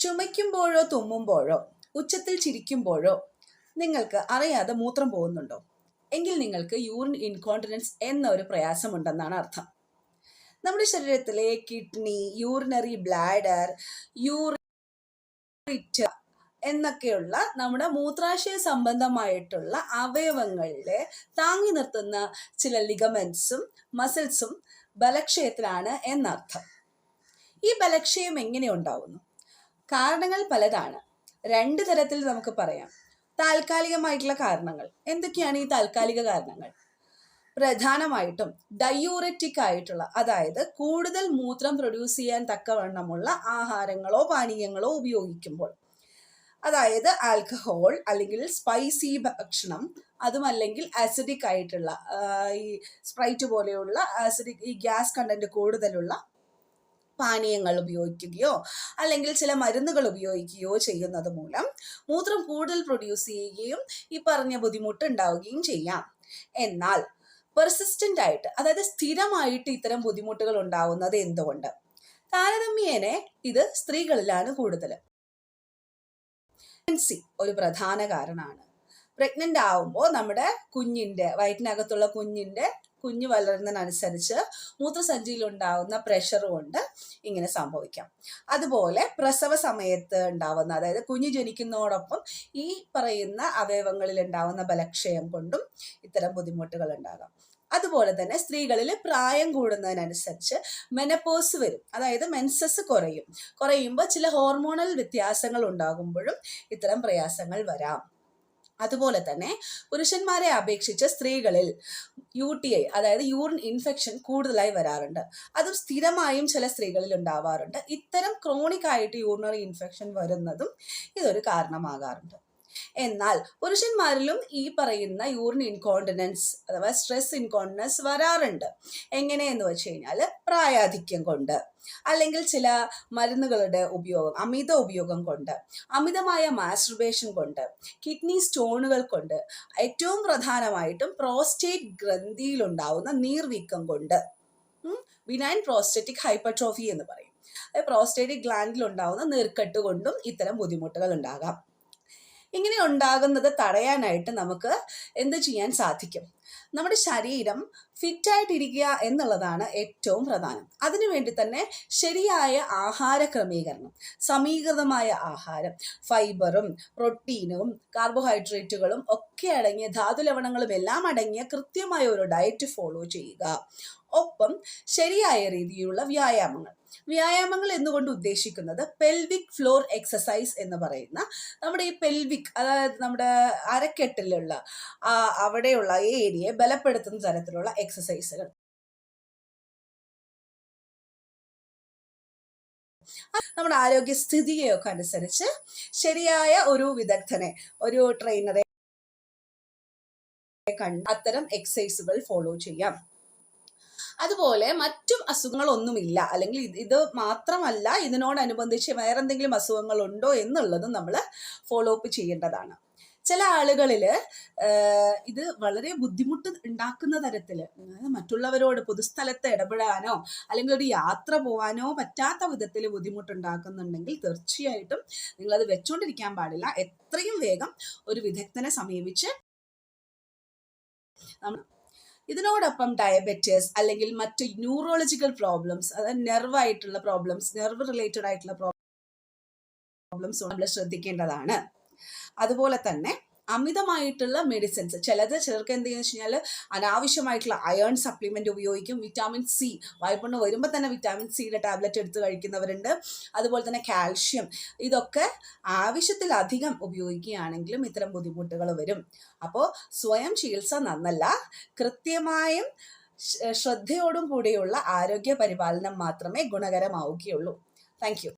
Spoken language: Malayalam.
ചുമയ്ക്കുമ്പോഴോ തുമ്മുമ്പോഴോ ഉച്ചത്തിൽ ചിരിക്കുമ്പോഴോ നിങ്ങൾക്ക് അറിയാതെ മൂത്രം പോകുന്നുണ്ടോ? എങ്കിൽ നിങ്ങൾക്ക് യൂറിൻ ഇൻകോണ്ടിനൻസ് എന്ന ഒരു പ്രയാസമുണ്ടെന്നാണ് അർത്ഥം. നമ്മുടെ ശരീരത്തിലെ കിഡ്നി, യൂറിനറി ബ്ലാഡർ, യൂറിറ്റ് എന്നൊക്കെയുള്ള നമ്മുടെ മൂത്രാശയ സംബന്ധമായിട്ടുള്ള അവയവങ്ങളിലെ താങ്ങി നിർത്തുന്ന ചില ലിഗമെന്റ്സും മസിൽസും ബലക്ഷയത്തിലാണ് എന്നർത്ഥം. ഈ ബലക്ഷയം എങ്ങനെ ഉണ്ടാവുന്നു? കാരണങ്ങൾ പലതാണ്. 2 തരത്തിൽ നമുക്ക് പറയാം. താൽക്കാലികമായിട്ടുള്ള കാരണങ്ങൾ. എന്തൊക്കെയാണ് ഈ താൽക്കാലിക കാരണങ്ങൾ? പ്രധാനമായിട്ടും ഡയൂററ്റിക് ആയിട്ടുള്ള, അതായത് കൂടുതൽ മൂത്രം പ്രൊഡ്യൂസ് ചെയ്യാൻ തക്കവണ്ണമുള്ള ആഹാരങ്ങളോ പാനീയങ്ങളോ ഉപയോഗിക്കുമ്പോൾ, അതായത് ആൽക്കഹോൾ അല്ലെങ്കിൽ സ്പൈസി ഭക്ഷണം, അതുമല്ലെങ്കിൽ ആസിഡിക് ആയിട്ടുള്ള ഈ സ്പ്രൈറ്റ് പോലെയുള്ള ആസിഡിക്, ഈ ഗ്യാസ് കണ്ടന്റ് കൂടുതലുള്ള പാനീയങ്ങൾ ഉപയോഗിക്കുകയോ അല്ലെങ്കിൽ ചില മരുന്നുകൾ ഉപയോഗിക്കുകയോ ചെയ്യുന്നത് മൂലം മൂത്രം കൂടുതൽ പ്രൊഡ്യൂസ് ചെയ്യുകയും ഈ പറഞ്ഞ ബുദ്ധിമുട്ട് ഉണ്ടാവുകയും ചെയ്യാം. എന്നാൽ പെർസിസ്റ്റന്റ് ആയിട്ട്, അതായത് സ്ഥിരമായിട്ട് ഇത്തരം ബുദ്ധിമുട്ടുകൾ ഉണ്ടാവുന്നത് എന്തുകൊണ്ട്? താരതമ്യേന ഇത് സ്ത്രീകളിലാണ് കൂടുതൽ. ഒരു പ്രധാന കാരണമാണ്. പ്രഗ്നന്റ് ആവുമ്പോൾ നമ്മുടെ കുഞ്ഞിന്റെ വയറ്റിനകത്തുള്ള കുഞ്ഞ് വളരുന്നതിനനുസരിച്ച് മൂത്രസഞ്ചിയിൽ ഉണ്ടാവുന്ന പ്രഷർ കൊണ്ട് ഇങ്ങനെ സംഭവിക്കാം. അതുപോലെ പ്രസവ സമയത്ത് ഉണ്ടാവുന്ന, അതായത് കുഞ്ഞ് ജനിക്കുന്നതോടൊപ്പം ഈ പറയുന്ന അവയവങ്ങളിൽ ഉണ്ടാവുന്ന ബലക്ഷയം കൊണ്ടും ഇത്തരം ബുദ്ധിമുട്ടുകൾ ഉണ്ടാകാം. അതുപോലെ തന്നെ സ്ത്രീകളിൽ പ്രായം കൂടുന്നതിനനുസരിച്ച് മെനപ്പോസ് വരും, അതായത് മെൻസസ് കുറയുമ്പോൾ ചില ഹോർമോണൽ വ്യത്യാസങ്ങൾ ഉണ്ടാകുമ്പോഴും ഇത്തരം പ്രയാസങ്ങൾ വരാം. അതുപോലെ തന്നെ പുരുഷന്മാരെ അപേക്ഷിച്ച് സ്ത്രീകളിൽ UTI, അതായത് യൂറിൻ ഇൻഫെക്ഷൻ കൂടുതലായി വരാറുണ്ട്. അതും സ്ഥിരമായും ചില സ്ത്രീകളിൽ ഉണ്ടാവാറുണ്ട്. ഇത്തരം ക്രോണിക് ആയിട്ട് യൂറിനറി ഇൻഫെക്ഷൻ വരുന്നതും ഇതൊരു കാരണമാകാറുണ്ട്. എന്നാൽ പുരുഷന്മാരിലും ഈ പറയുന്ന യൂറിൻ ഇൻകോണ്ടിനൻസ് അഥവാ സ്ട്രെസ് ഇൻകോണ്ടിനൻസ് വരാറുണ്ട്. എങ്ങനെയെന്ന് വെച്ച് കഴിഞ്ഞാൽ പ്രായാധിക്യം കൊണ്ട്, അല്ലെങ്കിൽ ചില മരുന്നുകളുടെ അമിത ഉപയോഗം കൊണ്ട്, അമിതമായ മാസ്റ്റുർബേഷൻ കൊണ്ട്, കിഡ്നി സ്റ്റോണുകൾ കൊണ്ട്, ഏറ്റവും പ്രധാനമായിട്ടും പ്രോസ്റ്റേറ്റ് ഗ്രന്ഥിയിലുണ്ടാവുന്ന നീർവീക്കം കൊണ്ട്, ബിനൈൻ പ്രോസ്റ്റേറ്റിക് ഹൈപ്പർട്രോഫി എന്ന് പറയും. പ്രോസ്റ്റേറ്റിക് ഗ്ലാൻഡിൽ ഉണ്ടാവുന്ന നീർക്കെട്ട് കൊണ്ടും ഇത്തരം ബുദ്ധിമുട്ടുകൾ ഉണ്ടാകാം. ഇങ്ങനെ ഉണ്ടാകുന്നത് തടയാനായിട്ട് നമുക്ക് എന്ത് ചെയ്യാൻ സാധിക്കും? നമ്മുടെ ശരീരം ഫിറ്റായിട്ടിരിക്കുക എന്നുള്ളതാണ് ഏറ്റവും പ്രധാനം. അതിനുവേണ്ടി തന്നെ ശരിയായ ആഹാര ക്രമീകരണം, സമീകൃതമായ ആഹാരം, ഫൈബറും പ്രോട്ടീനും കാർബോഹൈഡ്രേറ്റുകളും ഒക്കെ അടങ്ങിയ, ധാതുലവണങ്ങളും എല്ലാം അടങ്ങിയ കൃത്യമായ ഒരു ഡയറ്റ് ഫോളോ ചെയ്യുക. ഒപ്പം ശരിയായ രീതിയിലുള്ള വ്യായാമങ്ങൾ എന്നുകൊണ്ട് ഉദ്ദേശിക്കുന്നത് പെൽവിക് ഫ്ലോർ എക്സസൈസ് എന്ന് പറയുന്ന, നമ്മുടെ ഈ പെൽവിക്, അതായത് നമ്മുടെ അരക്കെട്ടിലുള്ള അവിടെയുള്ള ഏരിയയെ ബലപ്പെടുത്തുന്ന തരത്തിലുള്ള എക്സസൈസുകൾ. നമ്മുടെ ആരോഗ്യസ്ഥിതിയൊക്കെ അനുസരിച്ച് ശരിയായ ഒരു വിദഗ്ധനെ, ഒരു ട്രെയിനറെ കണ്ട് അത്തരം എക്സസൈസുകൾ ഫോളോ ചെയ്യാം. അതുപോലെ മറ്റു അസുഖങ്ങളൊന്നുമില്ല, അല്ലെങ്കിൽ ഇത് മാത്രമല്ല, ഇതിനോടനുബന്ധിച്ച് വേറെ എന്തെങ്കിലും അസുഖങ്ങൾ ഉണ്ടോ എന്നുള്ളതും നമ്മൾ ഫോളോ അപ്പ് ചെയ്യേണ്ടതാണ്. ചില ആളുകളിൽ ഇത് വളരെ ബുദ്ധിമുട്ട് ഉണ്ടാക്കുന്ന തരത്തിൽ, മറ്റുള്ളവരോട് പൊതുസ്ഥലത്ത് ഇടപെടാനോ അല്ലെങ്കിൽ ഒരു യാത്ര പോകാനോ പറ്റാത്ത വിധത്തിൽ ബുദ്ധിമുട്ടുണ്ടാക്കുന്നുണ്ടെങ്കിൽ തീർച്ചയായിട്ടും നിങ്ങളത് വെച്ചുകൊണ്ടിരിക്കാൻ പാടില്ല. എത്രയും വേഗം ഒരു വിദഗ്ധനെ സമീപിച്ച് ഇതിനോടൊപ്പം ഡയബറ്റിസ് അല്ലെങ്കിൽ മറ്റ് ന്യൂറോളജിക്കൽ പ്രോബ്ലംസ്, അതായത് നെർവ് റിലേറ്റഡ് ആയിട്ടുള്ള പ്രോബ്ലംസ് നമ്മൾ ശ്രദ്ധിക്കേണ്ടതാണ്. അതുപോലെ തന്നെ അമിതമായിട്ടുള്ള മെഡിസിൻസ്, ചിലർക്ക് എന്ത് ചെയ്യുന്ന വെച്ച് കഴിഞ്ഞാൽ അനാവശ്യമായിട്ടുള്ള അയേൺ സപ്ലിമെന്റ് ഉപയോഗിക്കും. വിറ്റാമിൻ സി, വായ്പുണ്ണ് വരുമ്പോൾ തന്നെ വിറ്റാമിൻ സിയുടെ ടാബ്ലറ്റ് എടുത്ത് കഴിക്കുന്നവരുണ്ട്. അതുപോലെ തന്നെ കാൽഷ്യം, ഇതൊക്കെ ആവശ്യത്തിലധികം ഉപയോഗിക്കുകയാണെങ്കിലും ഇത്തരം ബുദ്ധിമുട്ടുകൾ വരും. അപ്പോൾ സ്വയം ചികിത്സ നന്നല്ല, കൃത്യമായും ശ്രദ്ധയോടും കൂടിയുള്ള ആരോഗ്യ പരിപാലനം മാത്രമേ ഗുണകരമാവുകയുള്ളൂ. Thank you.